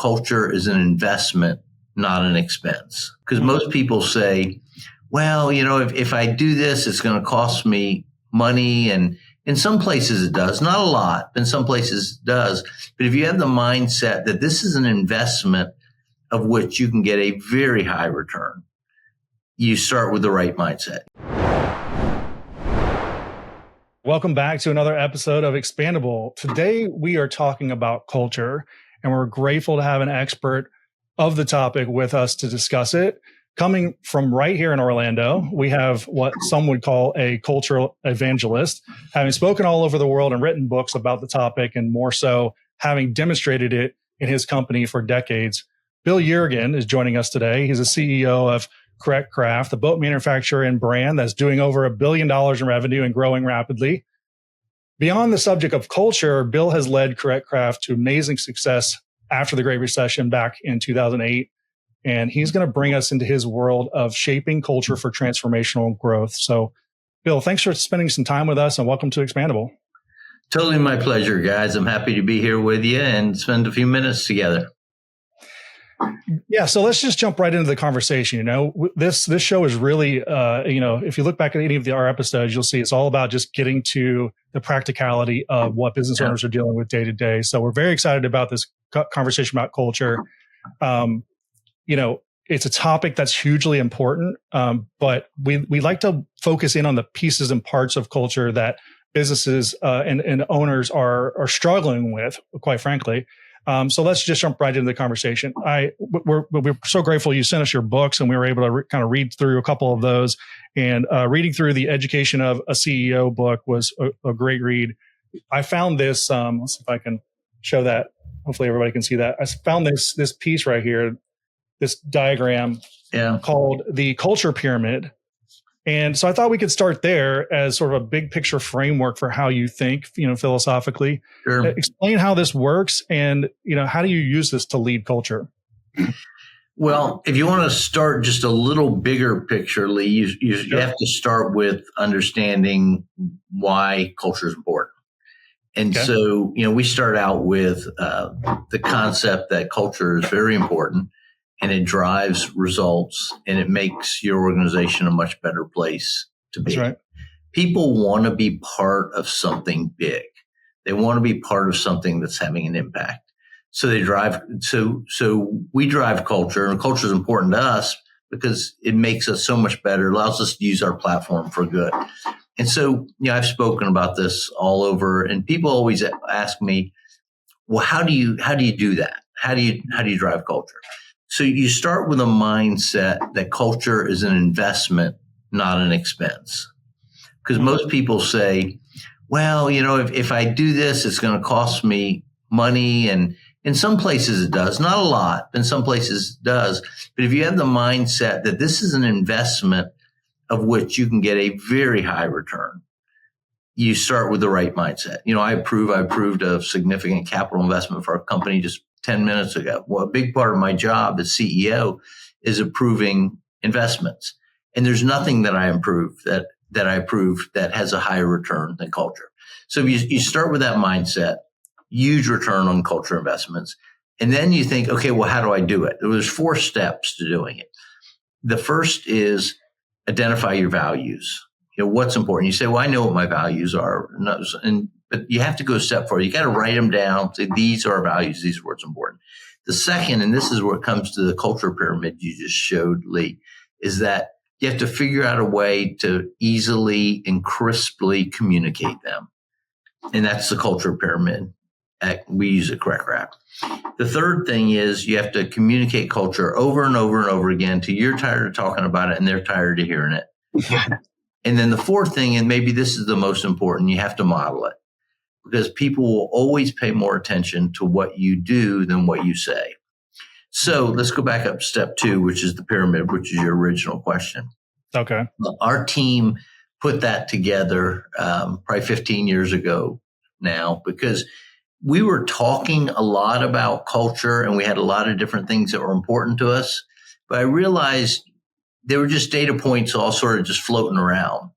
culture is an investment, not an expense. Because most people say, well, if I do this, it's going to cost me money. And in some places it does, not a lot, but in some places it does. But if you have the mindset that this is an investment of which you can get a very high return, you start with the right mindset. Welcome back to another episode of Expandable. Today, we are talking about culture, and we're grateful to have an expert of the topic with us to discuss it. Coming from right here in Orlando, we have what some would call a cultural evangelist, having spoken all over the world and written books about the topic, and more so, having demonstrated it in his company for decades. Bill Yeargin is joining us today. He's the CEO of Correct Craft, a boat manufacturer and brand that's doing over $1 billion in revenue and growing rapidly. Beyond the subject of culture, Bill has led Correct Craft to amazing success after the Great Recession back in 2008. And he's going to bring us into his world of shaping culture for transformational growth. So, Bill, thanks for spending some time with us and welcome to Expandable. Totally my pleasure, guys. I'm happy to be here with you and spend a few minutes together. Yeah, so let's just jump right into the conversation. This show is really, if you look back at any of our episodes, you'll see it's all about just getting to the practicality of what business owners are dealing with day to day. So we're very excited about this conversation about culture. It's a topic that's hugely important, but we like to focus in on the pieces and parts of culture that businesses and owners are struggling with, quite frankly. So let's just jump right into the conversation. We're so grateful you sent us your books, and we were able to kind of read through a couple of those. And reading through the Education of a CEO book was a great read. I found this. Let's see if I can show that. Hopefully, everybody can see that. I found this piece right here, this diagram called the Culture Pyramid. And so I thought we could start there as sort of a big picture framework for how you think, philosophically. Sure. Explain how this works and, how do you use this to lead culture? Well, if you want to start just a little bigger picture, Lee, you have to start with understanding why culture is important. And so, we start out with the concept that culture is very important. And it drives results, and it makes your organization a much better place to be. That's right. People want to be part of something big. They want to be part of something that's having an impact. So they drive. So we drive culture, and culture is important to us because it makes us so much better. It allows us to use our platform for good. And so, I've spoken about this all over, and people always ask me, "Well, how do you do that? How do you drive culture?" So you start with a mindset that culture is an investment, not an expense. Because most people say, well, if I do this, it's going to cost me money. And in some places it does, not a lot, but in some places it does. But if you have the mindset that this is an investment of which you can get a very high return, you start with the right mindset. I approved a significant capital investment for a company just 10 minutes ago. Well, a big part of my job as CEO is approving investments. And there's nothing that I approve that has a higher return than culture. So you start with that mindset, huge return on culture investments. And then you think, okay, well, how do I do it? There's 4 steps to doing it. The first is identify your values. What's important. You say, well, I know what my values are. But you have to go a step further. You got to write them down. Say, these are our values. These are what's important. The second, and this is where it comes to the culture pyramid you just showed, Lee, is that you have to figure out a way to easily and crisply communicate them. And that's the culture pyramid. We use it Correct Craft. The third thing is you have to communicate culture over and over and over again till you're tired of talking about it and they're tired of hearing it. And then the fourth thing, and maybe this is the most important, you have to model it. Because people will always pay more attention to what you do than what you say. So let's go back up to step 2, which is the pyramid, which is your original question. Okay. Our team put that together probably 15 years ago now, because we were talking a lot about culture and we had a lot of different things that were important to us. But I realized they were just data points all sort of just floating around.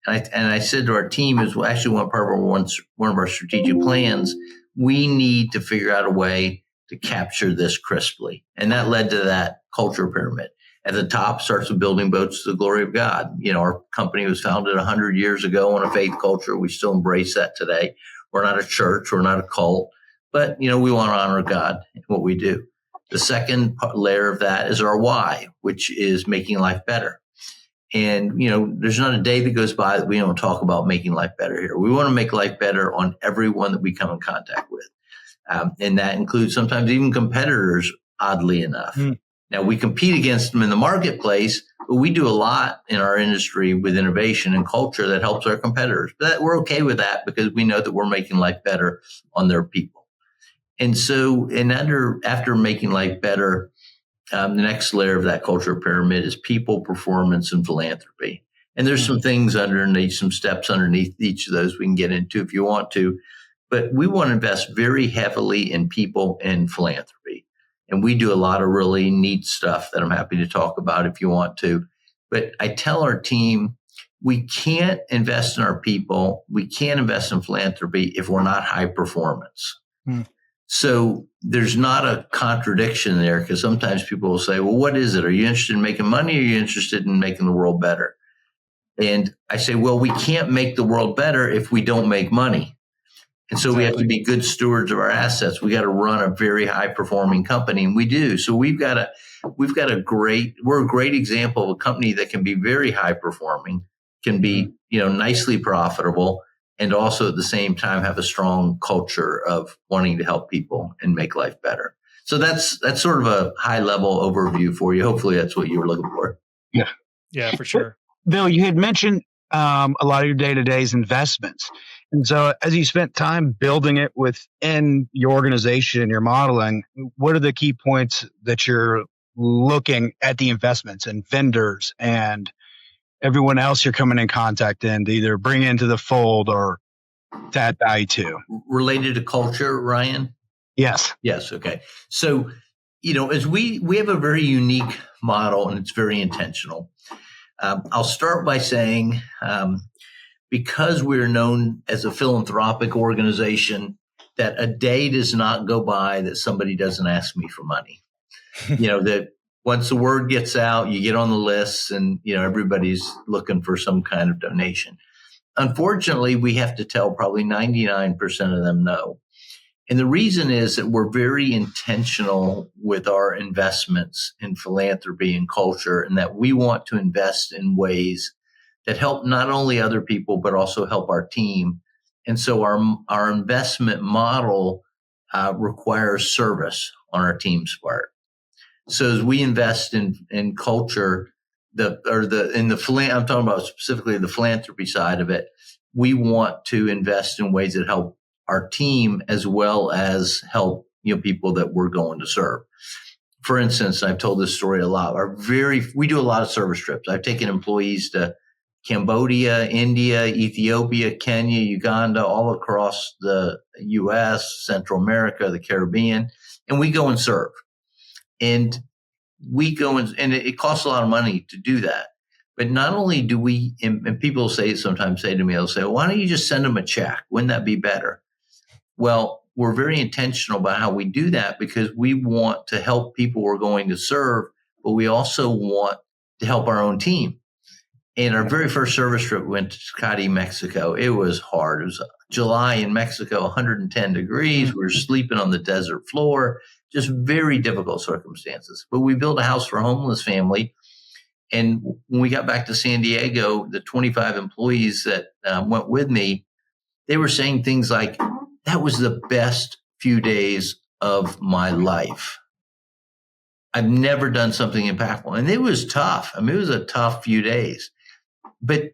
And I said to our team, is actually one of our strategic plans, we need to figure out a way to capture this crisply. And that led to that culture pyramid. At the top starts with building boats to the glory of God. Our company was founded 100 years ago on a faith culture. We still embrace that today. We're not a church. We're not a cult. But, we want to honor God in what we do. The second layer of that is our why, which is making life better. And, there's not a day that goes by that we don't talk about making life better here. We want to make life better on everyone that we come in contact with. And that includes sometimes even competitors, oddly enough. Now, we compete against them in the marketplace, but we do a lot in our industry with innovation and culture that helps our competitors. But we're okay with that because we know that we're making life better on their people. And so, after making life better, the next layer of that culture pyramid is people, performance, and philanthropy. And there's some things underneath, some steps underneath each of those we can get into if you want to. But we want to invest very heavily in people and philanthropy. And we do a lot of really neat stuff that I'm happy to talk about if you want to. But I tell our team, we can't invest in our people. We can't invest in philanthropy if we're not high performance. So there's not a contradiction there, because sometimes people will say, well, what is it? Are you interested in making money, or are you interested in making the world better? And I say, well, we can't make the world better if we don't make money. And so we have to be good stewards of our assets. We got to run a very high performing company, and we do. So we're a great example of a company that can be very high performing, can be, nicely profitable, and also at the same time have a strong culture of wanting to help people and make life better. So that's sort of a high level overview for you. Hopefully that's what you were looking for. Yeah. Yeah, for sure. Bill, you had mentioned a lot of your day-to-day's investments. And so as you spent time building it within your organization, your modeling, what are the key points that you're looking at the investments and vendors and everyone else you're coming in contact in to either bring into the fold or to add value to? Related to culture, Ryan? Yes. Yes. Okay. So, as we have a very unique model, and it's very intentional. I'll start by saying, because we're known as a philanthropic organization, that a day does not go by that somebody doesn't ask me for money. That once the word gets out, you get on the list, and everybody's looking for some kind of donation. Unfortunately, we have to tell probably 99% of them no. And the reason is that we're very intentional with our investments in philanthropy and culture, and that we want to invest in ways that help not only other people, but also help our team. And so our investment model requires service on our team's part. So as we invest in culture, I'm talking about specifically the philanthropy side of it, we want to invest in ways that help our team as well as help people that we're going to serve. For instance, I've told this story a lot. We do a lot of service trips. I've taken employees to Cambodia, India, Ethiopia, Kenya, Uganda, all across the U.S., Central America, the Caribbean, and we go and serve. And it costs a lot of money to do that. But not only do we, and people sometimes say to me, they'll say, well, why don't you just send them a check? Wouldn't that be better? Well, we're very intentional about how we do that, because we want to help people we're going to serve, but we also want to help our own team. And our very first service trip, we went to Surety, Mexico. It was hard. It was July in Mexico, 110 degrees. We were sleeping on the desert floor, just very difficult circumstances. But we built a house for a homeless family. And when we got back to San Diego, the 25 employees that went with me, they were saying things like, that was the best few days of my life. I've never done something impactful. And it was tough. I mean, it was a tough few days. But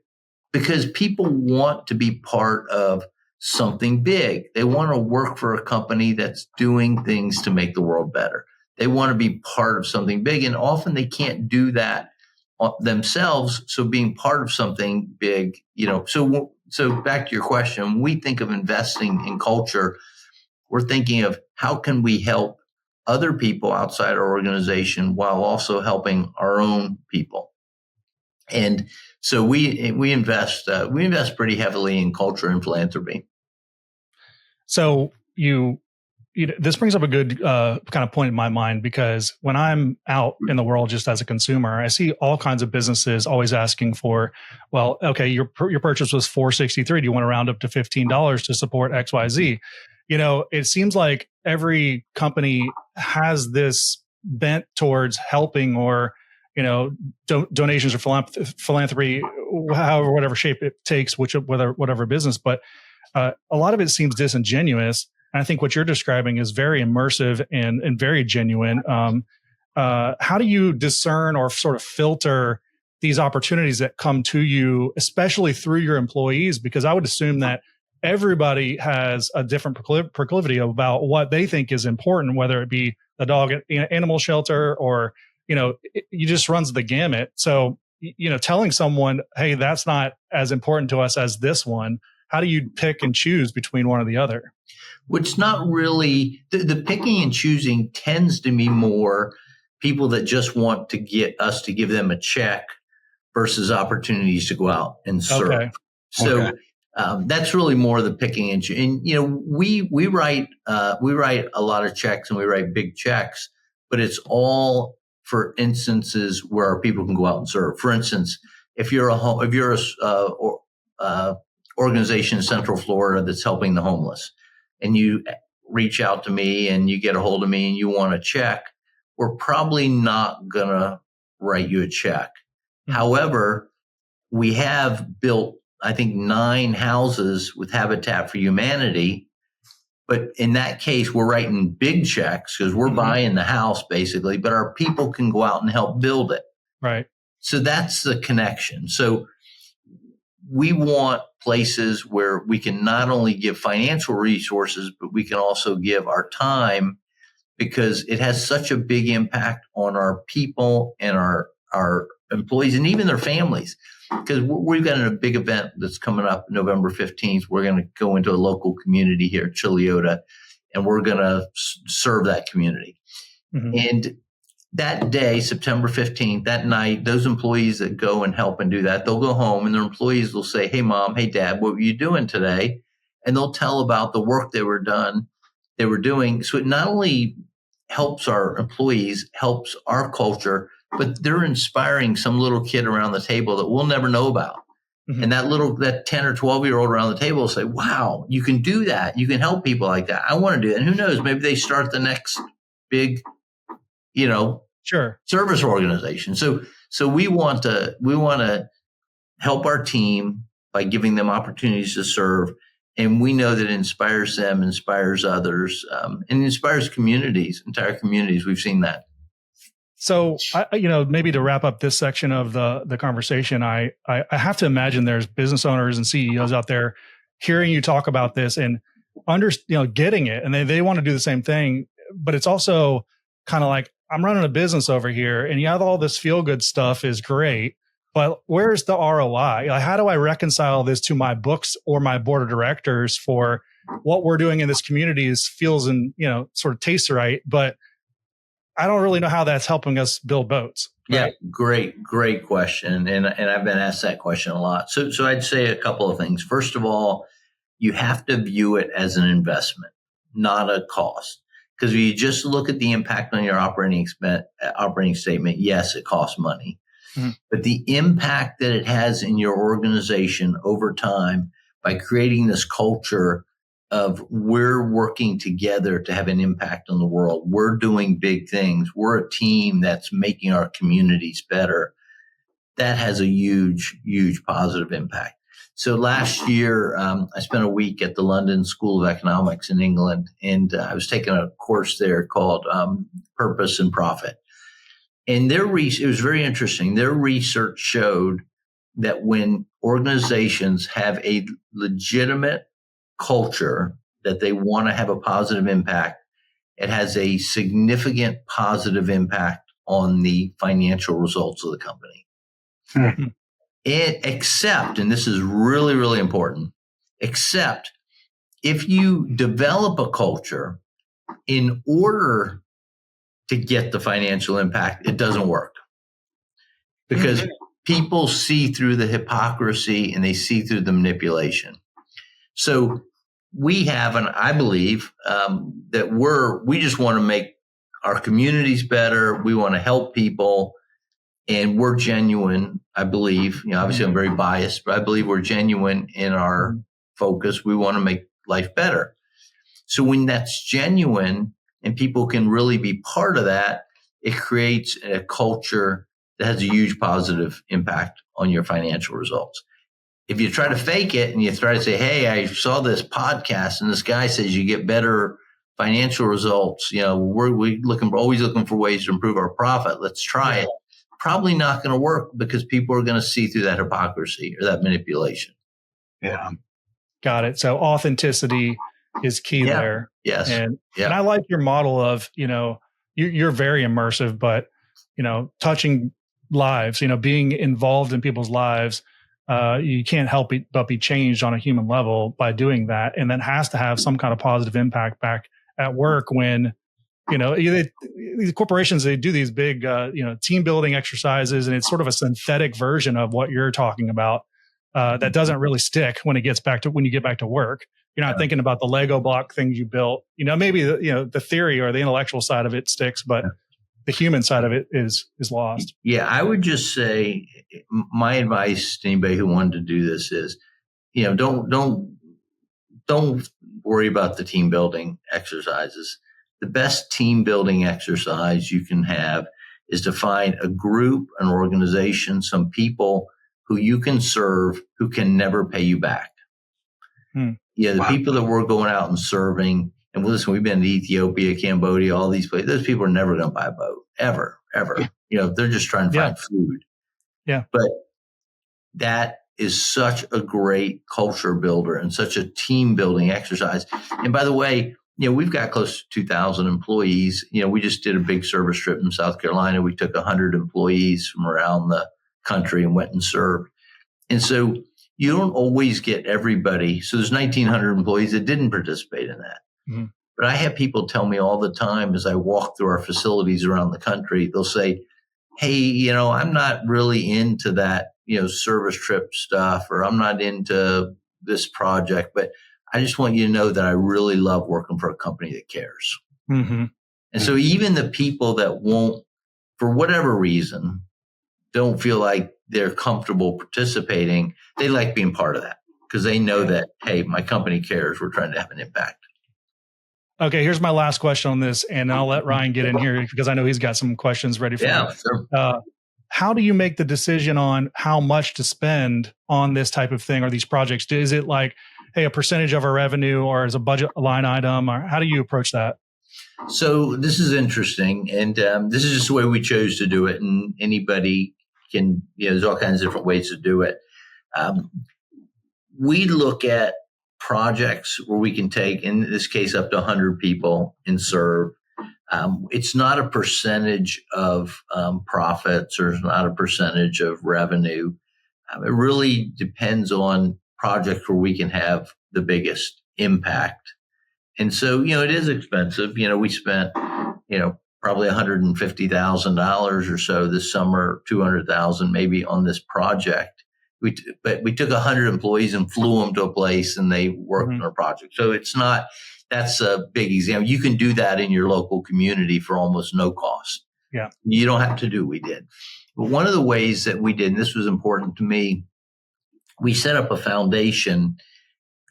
because people want to be part of something big, they want to work for a company that's doing things to make the world better. They want to be part of something big, and often they can't do that themselves. So being part of something big, so back to your question, when we think of investing in culture, we're thinking of how can we help other people outside our organization while also helping our own people. And so we invest pretty heavily in culture and philanthropy. So you this brings up a good kind of point in my mind, because when I'm out in the world just as a consumer, I see all kinds of businesses always asking for, well, okay, your purchase was $463. Do you want to round up to $15 to support XYZ? It seems like every company has this bent towards helping, or donations or philanthropy, however, whatever shape it takes, whatever business. But a lot of it seems disingenuous. And I think what you're describing is very immersive and very genuine. How do you discern or sort of filter these opportunities that come to you, especially through your employees? Because I would assume that everybody has a different proclivity about what they think is important, whether it be a dog animal shelter or, it just runs the gamut. So, telling someone, hey, that's not as important to us as this one. How do you pick and choose between one or the other? Which not really, the picking and choosing tends to be more people that just want to get us to give them a check versus opportunities to go out and serve. Okay. So that's really more the picking and choosing. And, we write a lot of checks, and we write big checks, but it's all for instances where our people can go out and serve. For instance, if you're a organization in Central Florida that's helping the homeless, and you reach out to me and you get a hold of me and you want a check, we're probably not going to write you a check. Mm-hmm. However, we have built, I think, 9 houses with Habitat for Humanity. But in that case, we're writing big checks because we're buying the house basically, but our people can go out and help build it. Right. So that's the connection. So we want places where we can not only give financial resources, but we can also give our time, because it has such a big impact on our people and our employees and even their families. Because we've got a big event that's coming up November 15th. We're going to go into a local community here at Chiliota, and we're going to serve that community. Mm-hmm. And that day, September 15th, that night, those employees that go and help and do that, they'll go home and their employees will say, hey, Mom, hey, Dad, what were you doing today? And they'll tell about the work they were doing. So it not only helps our employees, helps our culture, but they're inspiring some little kid around the table that we'll never know about. Mm-hmm. And that 10 or 12-year-old around the table will say, wow, you can do that. You can help people like that. I want to do that. And who knows, maybe they start the next big, service organization. So we want to help our team by giving them opportunities to serve. And we know that it inspires them, inspires others, and inspires communities, entire communities. We've seen that. So, maybe to wrap up this section of the conversation, I have to imagine there's business owners and CEOs out there hearing you talk about this and getting it, and they want to do the same thing. But it's also kind of like, I'm running a business over here, and all this feel good stuff is great, but where's the ROI? Like, how do I reconcile this to my books or my board of directors for what we're doing in this community feels and sort of tastes right, but I don't really know how that's helping us build boats. Right? Yeah, great question. And I've been asked that question a lot. So I'd say a couple of things. First of all, you have to view it as an investment, not a cost. Because if you just look at the impact on your operating statement, yes, it costs money. Mm-hmm. But the impact that it has in your organization over time by creating this culture of we're working together to have an impact on the world. We're doing big things. We're a team that's making our communities better. That has a huge, huge positive impact. So last year, I spent a week at the London School of Economics in England, and I was taking a course there called Purpose and Profit. And it was very interesting. Their research showed that when organizations have a legitimate culture that they want to have a positive impact, it has a significant positive impact on the financial results of the company. Mm-hmm. Except, and this is really, really important, except if you develop a culture in order to get the financial impact, it doesn't work. Because people see through the hypocrisy and they see through the manipulation. So we have, and I believe that we just want to make our communities better. We want to help people, and we're genuine. I believe, obviously I'm very biased, but I believe we're genuine in our focus. We want to make life better. So when that's genuine and people can really be part of that, it creates a culture that has a huge positive impact on your financial results. If you try to fake it and you try to say, hey, I saw this podcast and this guy says you get better financial results, we're always looking for ways to improve our profit. Let's try it. Probably not going to work because people are going to see through that hypocrisy or that manipulation. Yeah. Got it. So authenticity is key there. Yes. And I like your model of, you're very immersive, but, touching lives, being involved in people's lives. You can't help but be changed on a human level by doing that. And that has to have some kind of positive impact back at work when, these corporations, they do these big, team building exercises, and it's sort of a synthetic version of what you're talking about. That doesn't really stick when you get back to work. You're not thinking about the Lego block things you built. Maybe the theory or the intellectual side of it sticks, but the human side of it is lost. Yeah, I would just say my advice to anybody who wanted to do this is, don't worry about the team building exercises. The best team building exercise you can have is to find a group, an organization, some people who you can serve who can never pay you back. The people that we're going out and serving, and listen, we've been to Ethiopia, Cambodia, all these places. Those people are never going to buy a boat, ever. They're just trying to find food. Yeah. But that is such a great culture builder and such a team building exercise. And by the way, we've got close to 2,000 employees. We just did a big service trip in South Carolina. We took 100 employees from around the country and went and served. And so you don't always get everybody. So there's 1,900 employees that didn't participate in that. Mm-hmm. But I have people tell me all the time as I walk through our facilities around the country, they'll say, hey, I'm not really into that, service trip stuff, or I'm not into this project, but I just want you to know that I really love working for a company that cares. Mm-hmm. And so even the people that won't, for whatever reason, don't feel like they're comfortable participating, they like being part of that because they know that, hey, my company cares. We're trying to have an impact. Okay, here's my last question on this, and I'll let Ryan get in here because I know he's got some questions ready for you. Sure. How do you make the decision on how much to spend on this type of thing or these projects? Is it like, hey, a percentage of our revenue, or as a budget line item, or how do you approach that? So this is interesting, and this is just the way we chose to do it, and anybody can, there's all kinds of different ways to do it. We look at projects where we can take, in this case, up to 100 people and serve. It's not a percentage of profits, or it's not a percentage of revenue. It really depends on projects where we can have the biggest impact. And so, it is expensive. We spent, probably $150,000 or so this summer, $200,000 maybe on this project. But we took 100 employees and flew them to a place and they worked on a project. So that's a big example. You can do that in your local community for almost no cost. Yeah. You don't have to do what we did. But one of the ways that we did, and this was important to me, we set up a foundation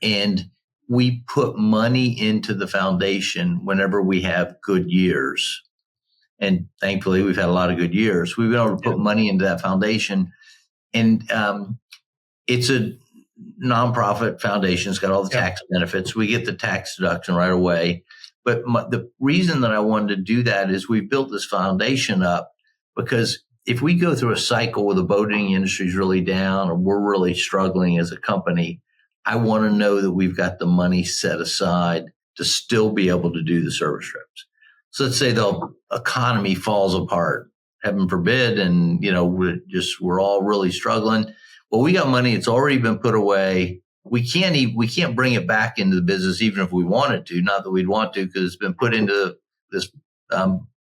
and we put money into the foundation whenever we have good years. And thankfully, we've had a lot of good years. We've been able to put money into that foundation. And it's a nonprofit foundation. It's got all the tax benefits. We get the tax deduction right away. But the reason that I wanted to do that is we built this foundation up because if we go through a cycle where the boating industry is really down or we're really struggling as a company, I want to know that we've got the money set aside to still be able to do the service trips. So let's say the economy falls apart, heaven forbid, and we're all really struggling. Well, we got money; it's already been put away. We can't bring it back into the business, even if we wanted to. Not that we'd want to, because it's been put into this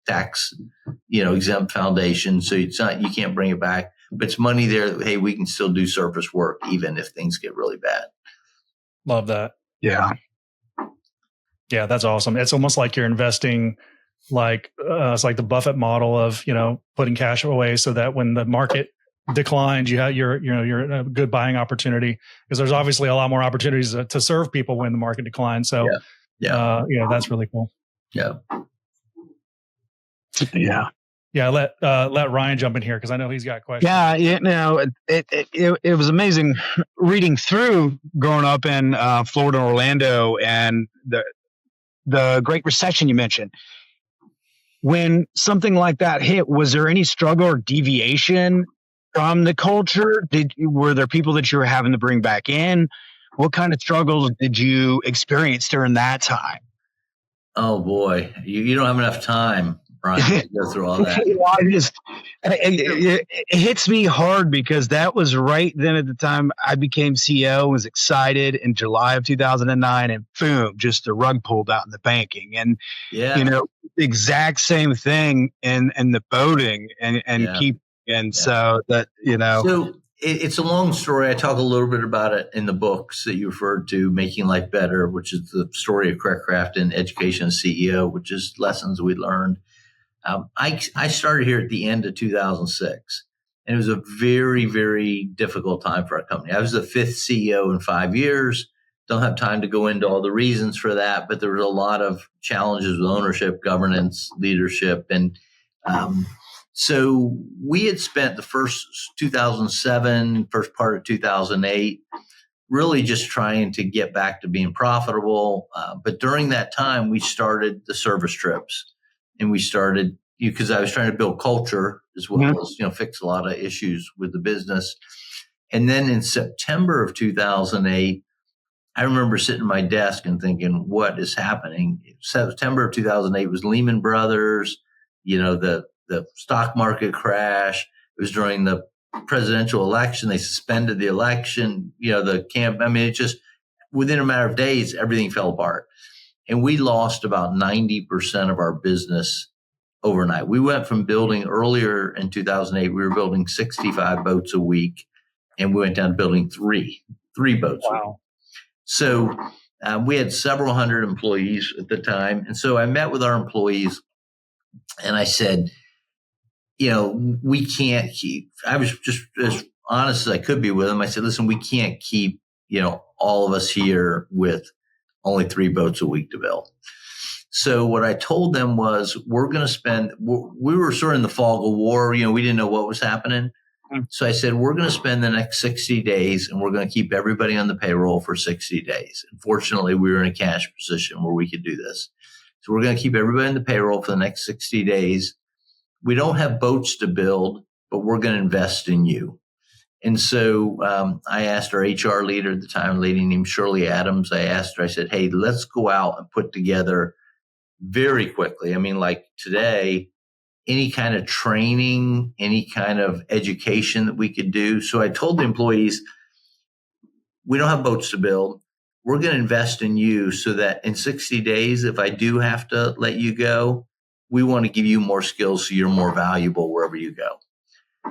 tax, exempt foundation. So you can't bring it back, but it's money there. Hey, we can still do service work even if things get really bad. Love that. Yeah. Yeah, that's awesome. It's almost like you're investing, like it's like the Buffett model of, putting cash away so that when the market declines, you're in a good buying opportunity, because there's obviously a lot more opportunities to serve people when the market declines. So, that's really cool. Yeah. Yeah. Yeah. Let Ryan jump in here, because I know he's got questions. Yeah. It was amazing reading through growing up in Florida, Orlando, and the Great Recession you mentioned. When something like that hit, was there any struggle or deviation from the culture? Were there people that you were having to bring back in? What kind of struggles did you experience during that time? Oh boy, you don't have enough time, Brian, to go through all that. It hits me hard because that was right then at the time I became CEO, was excited in July of 2009, and boom, just the rug pulled out in the banking. And, exact same thing in the boating so that, So it's a long story. I talk a little bit about it in the books that you referred to, Making Life Better, which is the story of Craig Craft and Education CEO, which is lessons we learned. I started here at the end of 2006, and it was a very, very difficult time for our company. I was the fifth CEO in 5 years. Don't have time to go into all the reasons for that, but there was a lot of challenges with ownership, governance, leadership. And so we had spent the first 2007, first part of 2008, really just trying to get back to being profitable. But during that time, we started the service trips. And we started, because I was trying to build culture as well as, fix a lot of issues with the business. And then in September of 2008, I remember sitting at my desk and thinking, what is happening? September of 2008 was Lehman Brothers, the stock market crash. It was during the presidential election. They suspended the election, it just, within a matter of days, everything fell apart. And we lost about 90% of our business overnight. We went from building earlier in 2008, we were building 65 boats a week, and we went down to building three boats a week. So we had several hundred employees at the time. And so I met with our employees and I said, we can't keep, I was just as honest as I could be with them. I said, listen, we can't keep, all of us here with only 3 boats a week to build. So what I told them was, we're going to we were sort of in the fog of war. We didn't know what was happening. So I said, we're going to spend the next 60 days and we're going to keep everybody on the payroll for 60 days. And fortunately, we were in a cash position where we could do this. So we're going to keep everybody on the payroll for the next 60 days. We don't have boats to build, but we're going to invest in you. And so I asked our HR leader at the time, a lady named Shirley Adams, I said, hey, let's go out and put together very quickly. I mean, like today, any kind of training, any kind of education that we could do. So I told the employees, we don't have boats to build. We're going to invest in you so that in 60 days, if I do have to let you go, we want to give you more skills so you're more valuable wherever you go.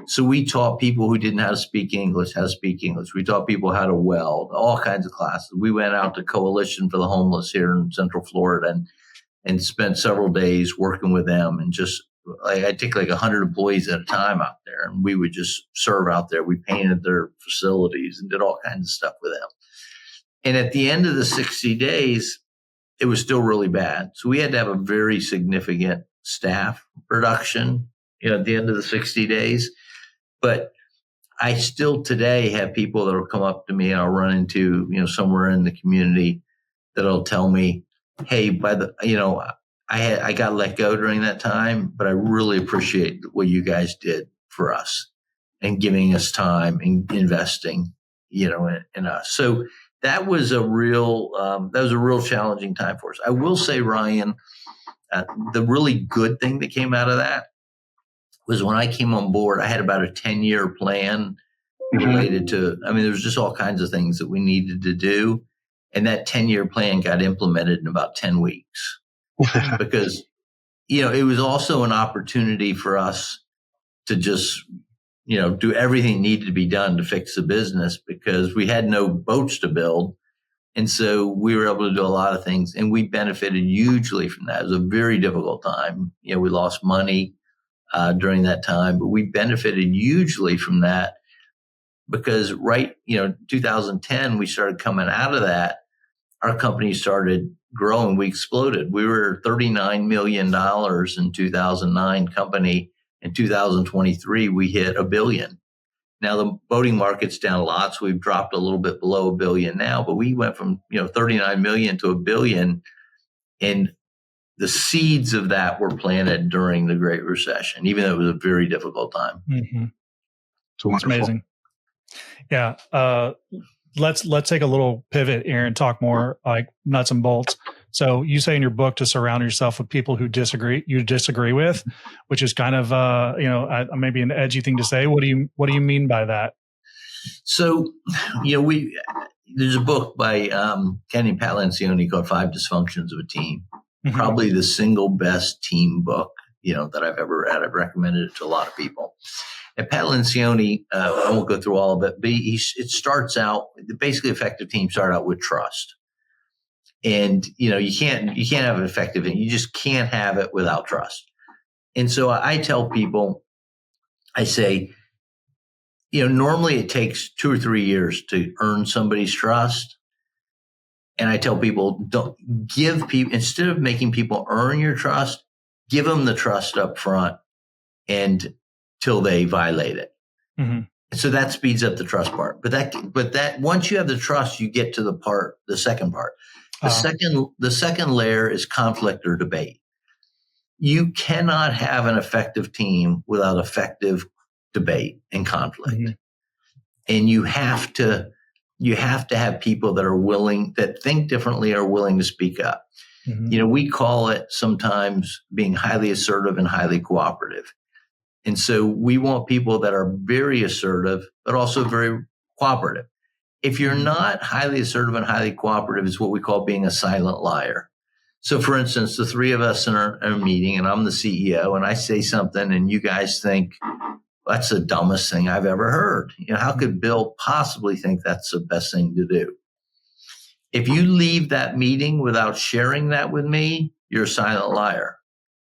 So we taught people who didn't know how to speak English, how to speak English. We taught people how to weld, all kinds of classes. We went out to Coalition for the Homeless here in Central Florida and spent several days working with them. And just, I take like 100 employees at a time out there, and we would just serve out there. We painted their facilities and did all kinds of stuff with them. And at the end of the 60 days, it was still really bad. So we had to have a very significant staff reduction, at the end of the 60 days. But I still today have people that will come up to me and I'll run into, somewhere in the community that'll tell me, hey, I got let go during that time, but I really appreciate what you guys did for us and giving us time and investing, in us. So that was a real challenging time for us. I will say, Ryan, the really good thing that came out of that was when I came on board, I had about a 10-year plan related to, there was just all kinds of things that we needed to do. And that 10-year plan got implemented in about 10 weeks because, it was also an opportunity for us to just, do everything needed to be done to fix the business because we had no boats to build. And so we were able to do a lot of things, and we benefited hugely from that. It was a very difficult time. We lost money during that time, but we benefited hugely from that because 2010, we started coming out of that. Our company started growing. We exploded. We were $39 million in 2009 company. In 2023, we hit $1 billion. Now the boating market's down a lot, so we've dropped a little bit below $1 billion now, but we went from 39 million to $1 billion, and the seeds of that were planted during the Great Recession, even though it was a very difficult time. Mm-hmm. It's amazing. Yeah. Let's take a little pivot here and talk more like nuts and bolts. So you say in your book to surround yourself with people who you disagree with, which is kind of maybe an edgy thing to say. What do you mean by that? So, there's a book by Kenny Palancioni called 5 Dysfunctions of a Team. Mm-hmm. Probably the single best team book that I've ever read. I've recommended it to a lot of people. And Palancioni, I won't go through all of it, but it starts out, basically effective teams start out with trust. And, you can't have an effective, and you just can't have it without trust. And so I tell people, I say, normally it takes 2 or 3 years to earn somebody's trust. And I tell people, don't give people, instead of making people earn your trust, give them the trust up front and till they violate it. Mm-hmm. So that speeds up the trust part. But that once you have the trust, you get to the second part. The second layer is conflict or debate. You cannot have an effective team without effective debate and conflict. Mm-hmm. And you have to have people that think differently, are willing to speak up. Mm-hmm. We call it sometimes being highly assertive and highly cooperative. And so we want people that are very assertive, but also very cooperative. If you're not highly assertive and highly cooperative, it's what we call being a silent liar. So for instance, the three of us in a meeting, and I'm the CEO, and I say something and you guys think, that's the dumbest thing I've ever heard. How could Bill possibly think that's the best thing to do? If you leave that meeting without sharing that with me, you're a silent liar.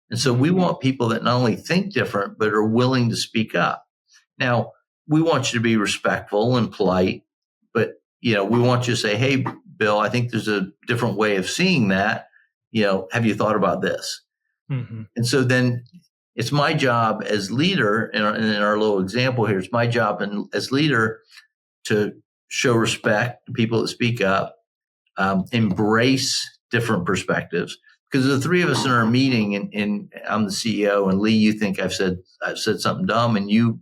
And so we want people that not only think different, but are willing to speak up. Now, we want you to be respectful and polite, but, we want you to say, hey, Bill, I think there's a different way of seeing that. Have you thought about this? Mm-hmm. And so then it's my job as leader, in our little example here, it's my job as leader to show respect to people that speak up, embrace different perspectives. Because the three of us in our meeting, and I'm the CEO, and Lee, you think I've said something dumb, and you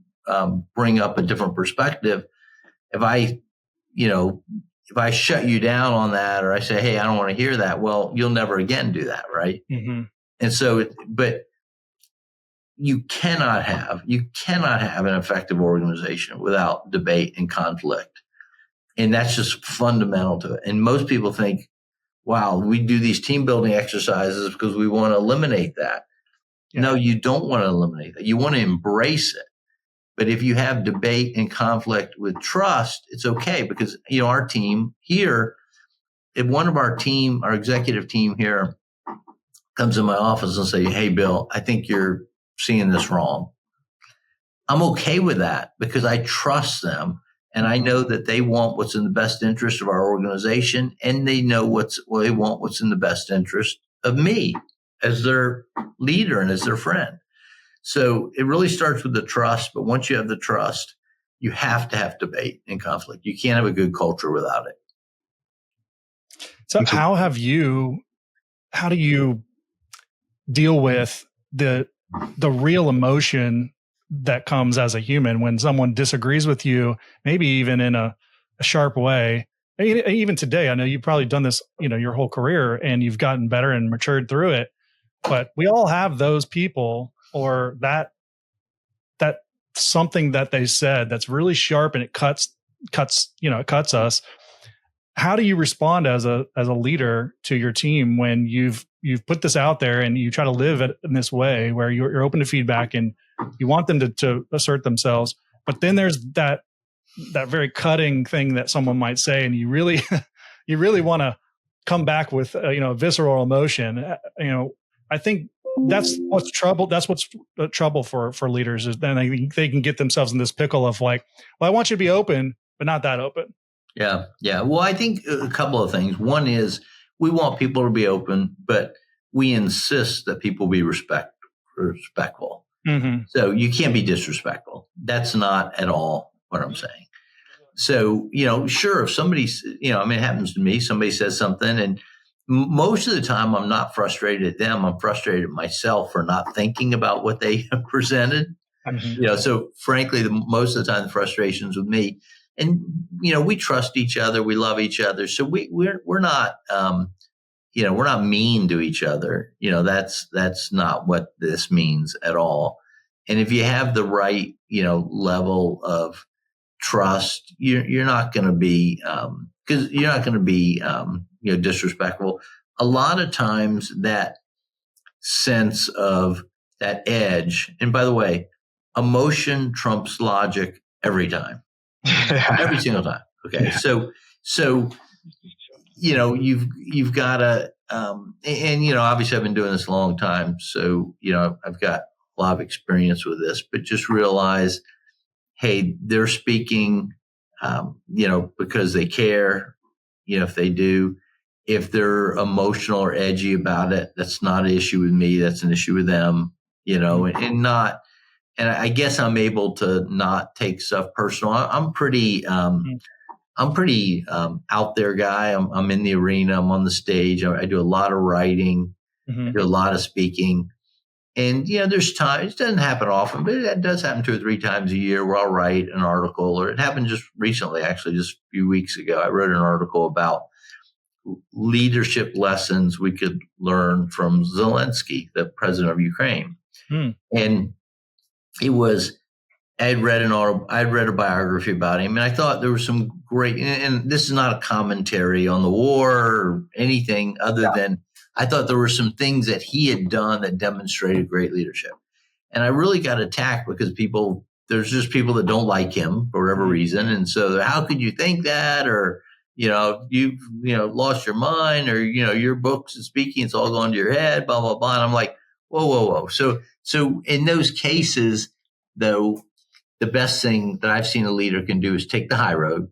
bring up a different perspective. If I shut you down on that, or I say, hey, I don't want to hear that, well, you'll never again do that, right? Mm-hmm. And so, but you cannot have an effective organization without debate and conflict, and that's just fundamental to it. And most people think, wow, we do these team building exercises because we want to eliminate that. Yeah. No, you don't want to eliminate that. You want to embrace it. But if you have debate and conflict with trust, it's okay, because, our team here, if one of our executive team here comes in my office and say, hey, Bill, I think you're seeing this wrong. I'm okay with that because I trust them. And I know that they want what's in the best interest of our organization, and they know they want what's in the best interest of me as their leader and as their friend. So it really starts with the trust. But once you have the trust, you have to have debate and conflict. You can't have a good culture without it. So how do you deal with the real emotion that comes as a human when someone disagrees with you, maybe even in a sharp way? Even today, I know you've probably done this, your whole career, and you've gotten better and matured through it. But we all have those people, or that something that they said that's really sharp and it cuts us. How do you respond as a leader to your team when you've put this out there and you try to live it in this way where you're open to feedback and you want them to assert themselves, but then there's that very cutting thing that someone might say, and you really you really want to come back with, visceral emotion. I think that's what's trouble. That's what's trouble for leaders is then they can get themselves in this pickle of like, well, I want you to be open, but not that open. Yeah. Yeah. Well, I think a couple of things. One is we want people to be open, but we insist that people be respectful. Mm-hmm. So you can't be disrespectful. That's not at all what I'm saying. So, sure, if somebody's, it happens to me, somebody says something, and most of the time I'm not frustrated at them. I'm frustrated at myself for not thinking about what they have presented. Mm-hmm. So frankly, most of the time the frustration's with me. And, we trust each other. We love each other. So we're not, we're not mean to each other. That's not what this means at all. And if you have the right, level of trust, you're not going to be, because you're not going to be, disrespectful. A lot of times that sense of that edge, and by the way, emotion trumps logic every time, every single time. Okay. Yeah. So, you've got to, obviously I've been doing this a long time. So, I've got a lot of experience with this, but just realize, hey, they're speaking, because they care. If they do, if they're emotional or edgy about it, that's not an issue with me. That's an issue with them, and I guess I'm able to not take stuff personal. I'm pretty out there guy. I'm in the arena. I'm on the stage. I do a lot of writing. Mm-hmm. I do a lot of speaking. And, there's times, it doesn't happen often, but it does happen 2 or 3 times a year where I'll write an article, or it happened just recently, actually, just a few weeks ago. I wrote an article about leadership lessons we could learn from Zelensky, the president of Ukraine. And it was, I'd read a biography about him, and I thought there was some great, and this is not a commentary on the war or anything other than I thought there were some things that he had done that demonstrated great leadership. And I really got attacked because there's just people that don't like him for whatever reason. And so how could you think that? Or, you've, lost your mind, or, your books and speaking, it's all gone to your head, blah, blah, blah. And I'm like, whoa. So in those cases, though, the best thing that I've seen a leader can do is take the high road.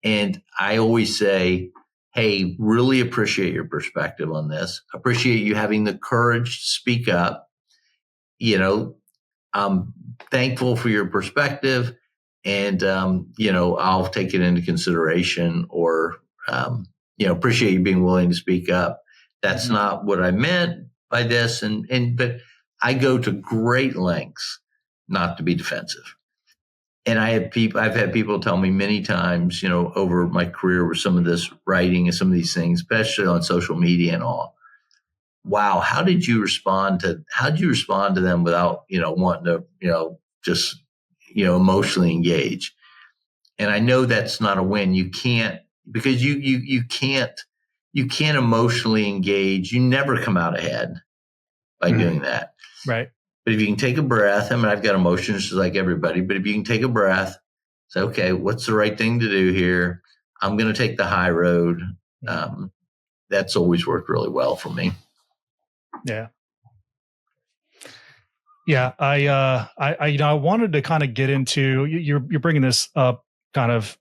And I always say, hey, really appreciate your perspective on this. Appreciate you having the courage to speak up. I'm thankful for your perspective, and, I'll take it into consideration, or, appreciate you being willing to speak up. That's not what I meant by this. But I go to great lengths not to be defensive. And I've had people tell me many times, over my career with some of this writing and some of these things, especially on social media and all, wow, how did you respond to them without, wanting to, just, emotionally engage? And I know that's not a win. You can't, because you can't emotionally engage. You never come out ahead by doing that. Right. But if you can take a breath, I've got emotions just like everybody, but if you can take a breath, say, okay, what's the right thing to do here? I'm going to take the high road. That's always worked really well for me. Yeah. Yeah. I wanted to kind of get into, you're bringing this up kind of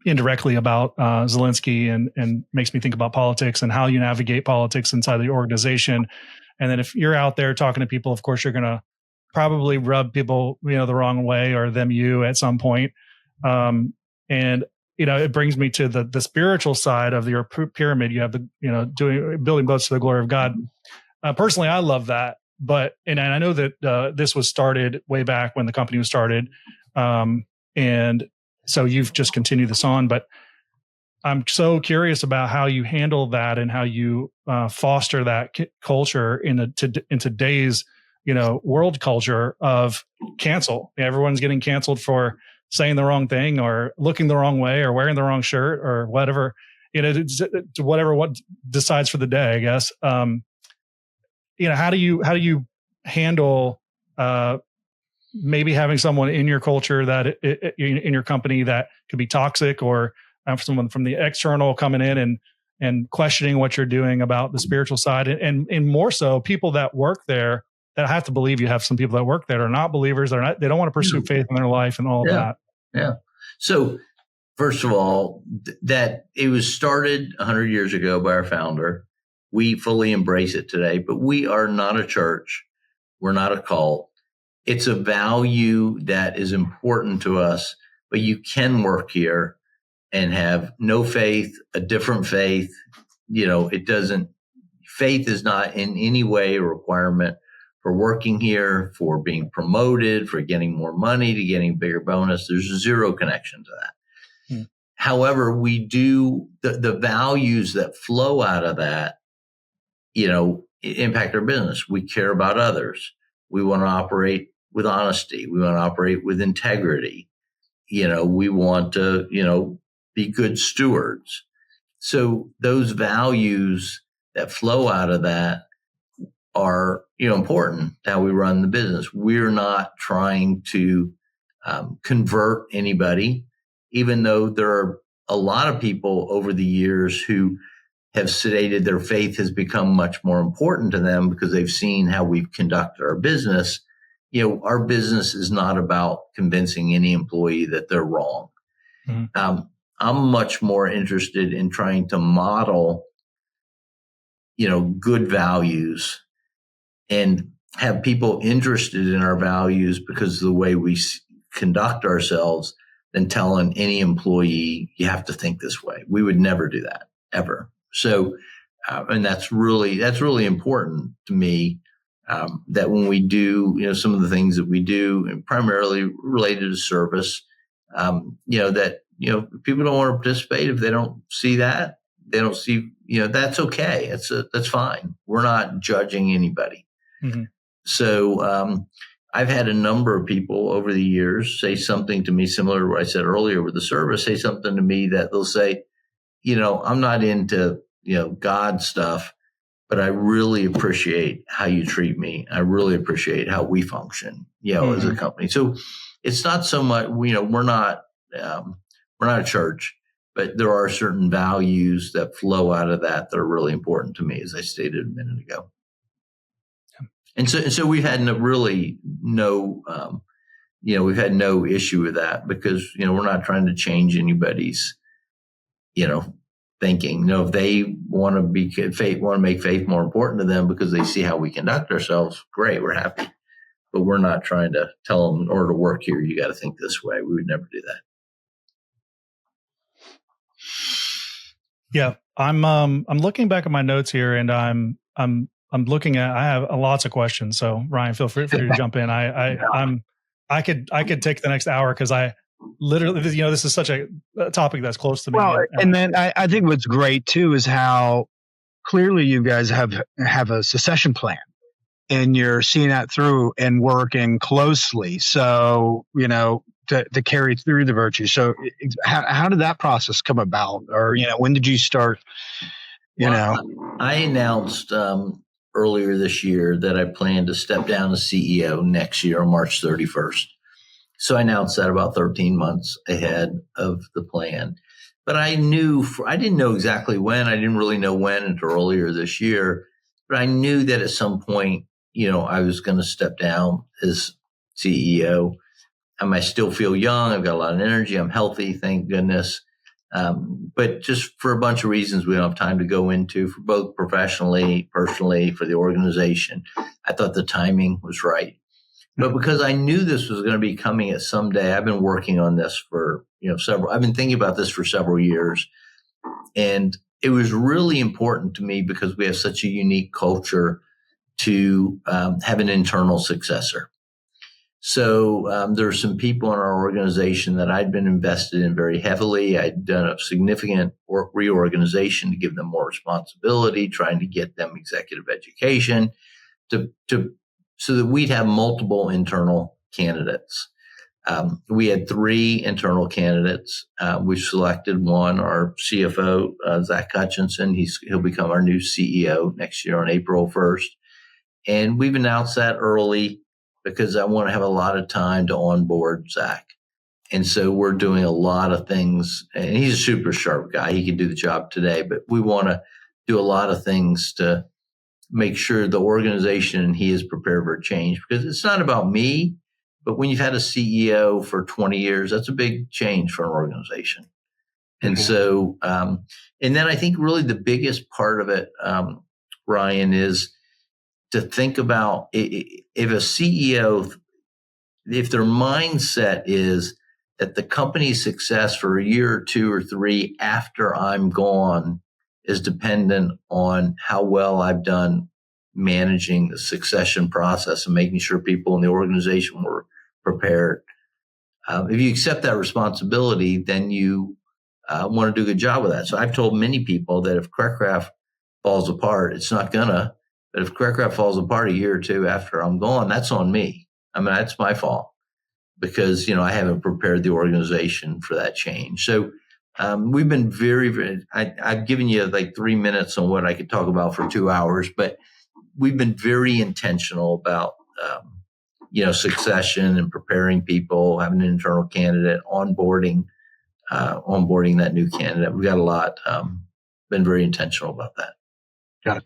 indirectly about Zelensky, and makes me think about politics and how you navigate politics inside the organization. And then if you're out there talking to people, of course, you're going to probably rub people, the wrong way, or you at some point. And, it brings me to the spiritual side of your pyramid. You have building boats to the glory of God. Personally, I love that. But, and I know that this was started way back when the company was started. And so you've just continued this on, but I'm so curious about how you handle that and how you foster that culture in today's, world culture of cancel. Everyone's getting canceled for saying the wrong thing, or looking the wrong way, or wearing the wrong shirt, or whatever. Whatever what decides for the day, I guess. How do you handle maybe having someone in your culture that in your company that could be toxic, or someone from the external coming in and questioning what you're doing about the spiritual side, and more so people that work there, that I have to believe you have some people that work there are not believers. They don't want to pursue faith in their life and all of that. Yeah. So first of all, that it was started 100 years ago by our founder. We fully embrace it today, but we are not a church. We're not a cult. It's a value that is important to us, but you can work here and have no faith, a different faith. Faith is not in any way a requirement for working here, for being promoted, for getting more money, to getting a bigger bonus. There's zero connection to that. However, we do the values that flow out of that, impact our business. We care about others. We want to operate with honesty. We want to operate with integrity. We want to, be good stewards. So those values that flow out of that are, important to how we run the business. We're not trying to convert anybody, even though there are a lot of people over the years who have stated their faith has become much more important to them because they've seen how we've conducted our business. Our business is not about convincing any employee that they're wrong. Mm-hmm. I'm much more interested in trying to model, good values and have people interested in our values because of the way we conduct ourselves than telling any employee, you have to think this way. We would never do that, ever. So, and that's really important to me, that when we do, some of the things that we do, and primarily related to service, that, if people don't want to participate, if they don't see that, they don't see, that's okay. That's fine. We're not judging anybody. Mm-hmm. So, I've had a number of people over the years say something to me similar to what I said earlier with the service, say something to me that they'll say, I'm not into, God stuff, but I really appreciate how you treat me. I really appreciate how we function, as a company. So it's not so much, we're not a church, but there are certain values that flow out of that are really important to me, as I stated a minute ago. And so we've had we've had no issue with that because, we're not trying to change anybody's, thinking. If they want to make faith more important to them because they see how we conduct ourselves, great, we're happy. But we're not trying to tell them in order to work here, you got to think this way. We would never do that. Yeah. I'm looking back at my notes here and I'm looking at, I have lots of questions. So Ryan, feel free to jump in. I could take the next hour because I literally, this is such a topic that's close to me. Well, and then I think what's great too is how clearly you guys have a succession plan and you're seeing that through and working closely. So, to carry through the virtue. So how did that process come about? Or, when did you start, I announced, earlier this year that I plan to step down as CEO next year on March 31st. So I announced that about 13 months ahead of the plan. But I didn't know exactly when. I didn't really know when until earlier this year. But I knew that at some point, I was going to step down as CEO. I still feel young. I've got a lot of energy. I'm healthy, thank goodness. But just for a bunch of reasons we don't have time to go into, for both professionally, personally, for the organization, I thought the timing was right. But because I knew this was going to be coming at some day, I've been working on this for, I've been thinking about this for several years. And it was really important to me because we have such a unique culture to have an internal successor. So there are some people in our organization that I'd been invested in very heavily. I'd done a significant reorganization to give them more responsibility, trying to get them executive education so that we'd have multiple internal candidates. We had 3 internal candidates. We selected one, our CFO, Zach Hutchinson. He'll become our new CEO next year on April 1st. And we've announced that early because I want to have a lot of time to onboard Zach. And so we're doing a lot of things, and he's a super sharp guy. He can do the job today, but we want to do a lot of things to make sure the organization and he is prepared for change, because it's not about me, but when you've had a CEO for 20 years, that's a big change for an organization. And so, and then I think really the biggest part of it, Ryan, is to think about if a CEO, if their mindset is that the company's success for a year or 2 or 3 after I'm gone is dependent on how well I've done managing the succession process and making sure people in the organization were prepared. If you accept that responsibility, then you want to do a good job with that. So I've told many people that if Craft falls apart, it's not gonna, but if Craft falls apart a year or 2 after I'm gone, that's on me. I mean, that's my fault, because, I haven't prepared the organization for that change. So we've been I've given you like 3 minutes on what I could talk about for 2 hours, but we've been very intentional about, succession and preparing people, having an internal candidate, onboarding that new candidate. We've got a lot, been very intentional about that. Got it.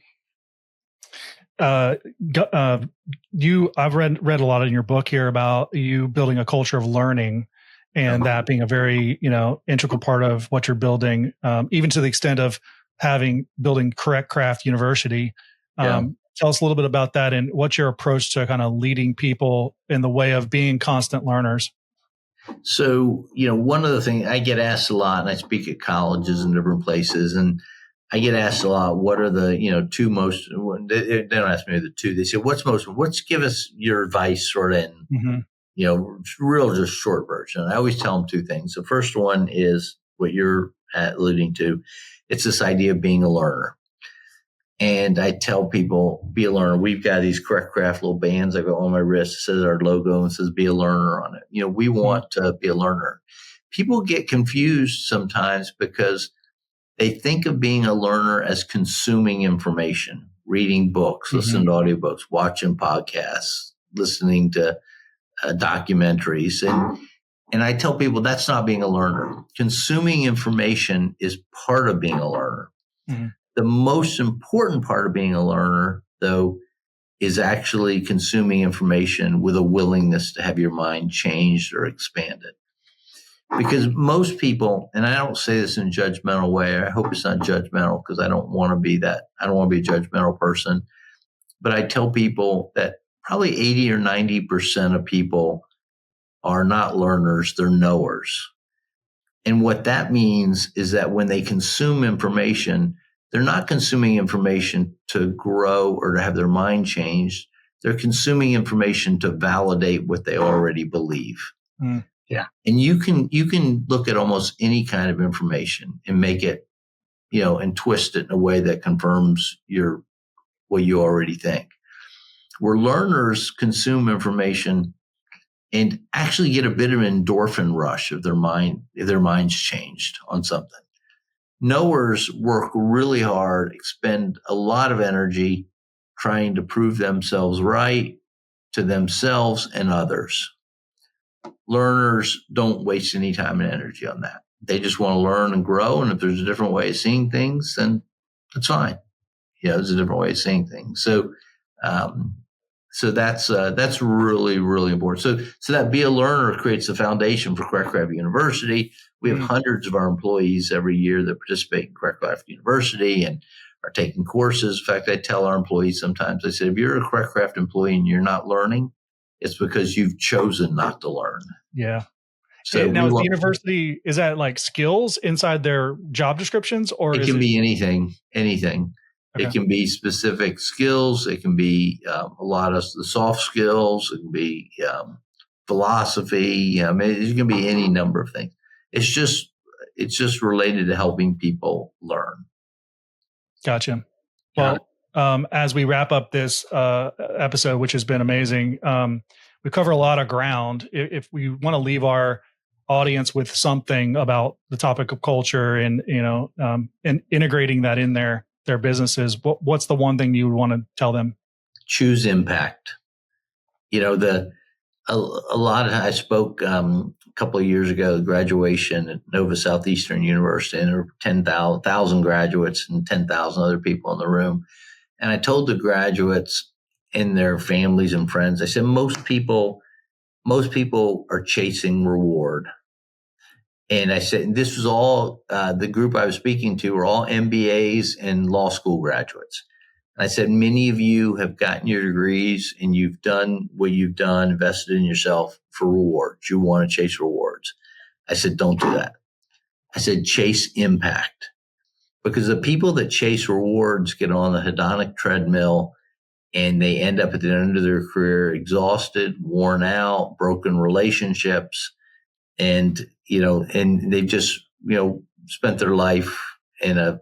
I've read a lot in your book here about you building a culture of learning, and that being a very, integral part of what you're building, even to the extent of building Correct Craft University. Tell us a little bit about that, and what's your approach to kind of leading people in the way of being constant learners. So, one of the things I get asked a lot, and I speak at colleges and different places, and I get asked a lot, what are the, 2 most, they don't ask me the 2, they say, give us your advice sort of in, real just short version. I always tell them 2 things. The first one is what you're alluding to. It's this idea of being a learner. And I tell people, be a learner. We've got these Correct Craft little bands I got on my wrist. It says our logo and says, be a learner on it. We want to be a learner. People get confused sometimes because they think of being a learner as consuming information, reading books, listening to audiobooks, watching podcasts, listening to documentaries. And I tell people that's not being a learner. Consuming information is part of being a learner. Mm-hmm. The most important part of being a learner, though, is actually consuming information with a willingness to have your mind changed or expanded. Because most people, and I don't say this in a judgmental way, I hope it's not judgmental, because I don't want to be that. I don't want to be a judgmental person. But I tell people that probably 80 or 90% of people are not learners, they're knowers. And what that means is that when they consume information, they're not consuming information to grow or to have their mind changed. They're consuming information to validate what they already believe. Mm. Yeah. And you can look at almost any kind of information and make it, and twist it in a way that confirms what you already think. Where learners consume information and actually get a bit of an endorphin rush if their mind's changed on something. Knowers work really hard, expend a lot of energy trying to prove themselves right to themselves and others. Learners don't waste any time and energy on that. They just want to learn and grow. And if there's a different way of seeing things, then that's fine. There's a different way of seeing things. So that's really, really important. So that be a learner creates the foundation for Correct Craft University. We have hundreds of our employees every year that participate in Correct Craft University and are taking courses. In fact, I tell our employees sometimes, I say, if you're a Correct Craft employee and you're not learning, it's because you've chosen not to learn. Yeah. So now, is the university, is that like skills inside their job descriptions, or it can be anything? Okay. It can be specific skills. It can be a lot of the soft skills. It can be philosophy. It can be any number of things. It's just related to helping people learn. Gotcha. Well, as we wrap up this episode, which has been amazing, we cover a lot of ground. If we want to leave our audience with something about the topic of culture and and integrating that in their businesses, what's the one thing you would want to tell them? Choose impact. a lot of, I spoke a couple of years ago, graduation at Nova Southeastern University, and there were 10,000 graduates and 10,000 other people in the room. And I told the graduates and their families and friends, I said, most people are chasing reward. And I said, and this was all, the group I was speaking to were all MBAs and law school graduates. I said, many of you have gotten your degrees and you've done what you've done, invested in yourself for rewards. You want to chase rewards. I said, don't do that. I said, chase impact. Because the people that chase rewards get on the hedonic treadmill and they end up at the end of their career exhausted, worn out, broken relationships, and they've just, spent their life in a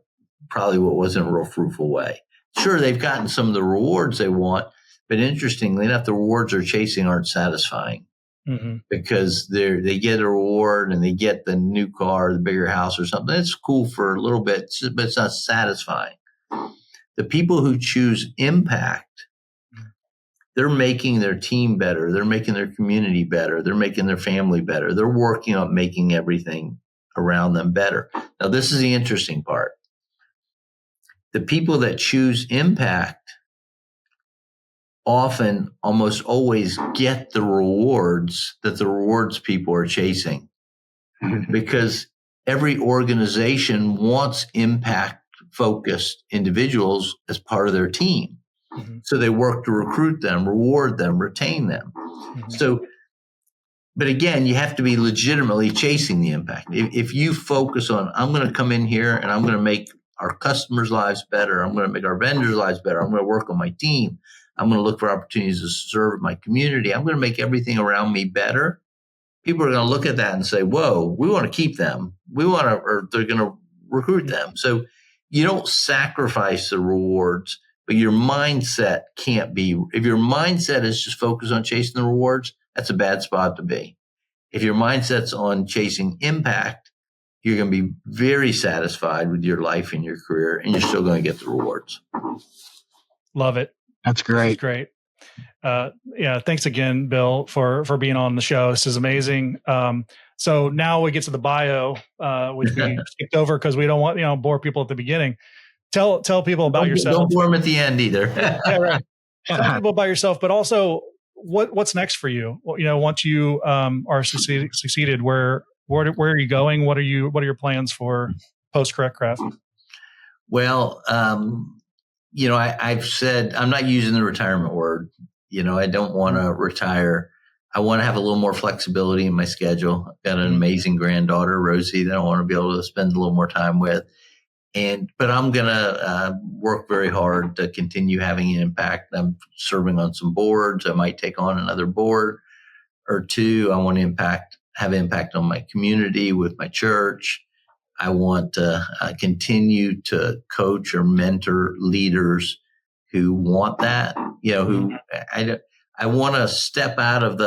probably what wasn't a real fruitful way. Sure, they've gotten some of the rewards they want, but interestingly enough, the rewards they're chasing aren't satisfying because they get a reward and they get the new car, the bigger house or something. It's cool for a little bit, but it's not satisfying. The people who choose impact, they're making their team better. They're making their community better. They're making their family better. They're working on making everything around them better. Now, this is the interesting part. The people that choose impact often, almost always, get the rewards that the rewards people are chasing because every organization wants impact-focused individuals as part of their team. So they work to recruit them, reward them, retain them. So, but again, you have to be legitimately chasing the impact. If you focus on, I'm going to come in here and I'm going to make our customers' lives better. I'm going to make our vendors' lives better. I'm going to work on my team. I'm going to look for opportunities to serve my community. I'm going to make everything around me better. People are going to look at that and say, whoa, we want to keep them. Or they're going to recruit them. So you don't sacrifice the rewards, but your mindset can't be. If your mindset is just focused on chasing the rewards, that's a bad spot to be. If your mindset's on chasing impact, you're going to be very satisfied with your life and your career, and you're still going to get the rewards. Love it. That's great. That's great. Thanks again, Bill, for being on the show. This is amazing. So now we get to the bio, which we skipped over because we don't want bore people at the beginning. Tell people about yourself. Don't bore them at the end either. Yeah, right. Tell people about yourself, but also what's next for you. Once you are succeeded, where are you going? What are your plans for post CorrectCraft? Well, I've said I'm not using the retirement word. I don't want to retire. I want to have a little more flexibility in my schedule. I've got an amazing granddaughter, Rosie, that I want to be able to spend a little more time with. But I'm going to work very hard to continue having an impact. I'm serving on some boards. I might take on another board or two. I want to have impact on my community with my church. I want to continue to coach or mentor leaders who want that, who I want to step out of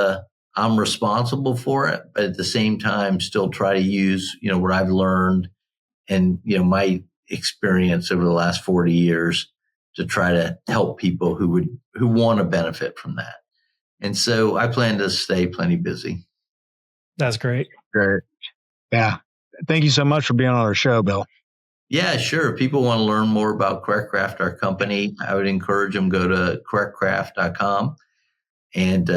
I'm responsible for it, but at the same time, still try to use, what I've learned and, my experience over the last 40 years to try to help people who want to benefit from that. And so I plan to stay plenty busy. That's great. Great. Yeah. Thank you so much for being on our show, Bill. Yeah, sure. If people want to learn more about CorrectCraft, our company, I would encourage them go to correctcraft.com. And,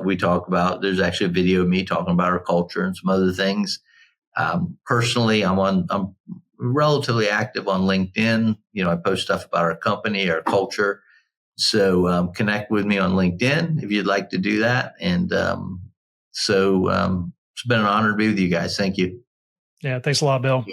we talk about, there's actually a video of me talking about our culture and some other things. Personally, I'm relatively active on LinkedIn. I post stuff about our company, our culture. So connect with me on LinkedIn if you'd like to do that. And it's been an honor to be with you guys. Thank you. Yeah, thanks a lot, Bill.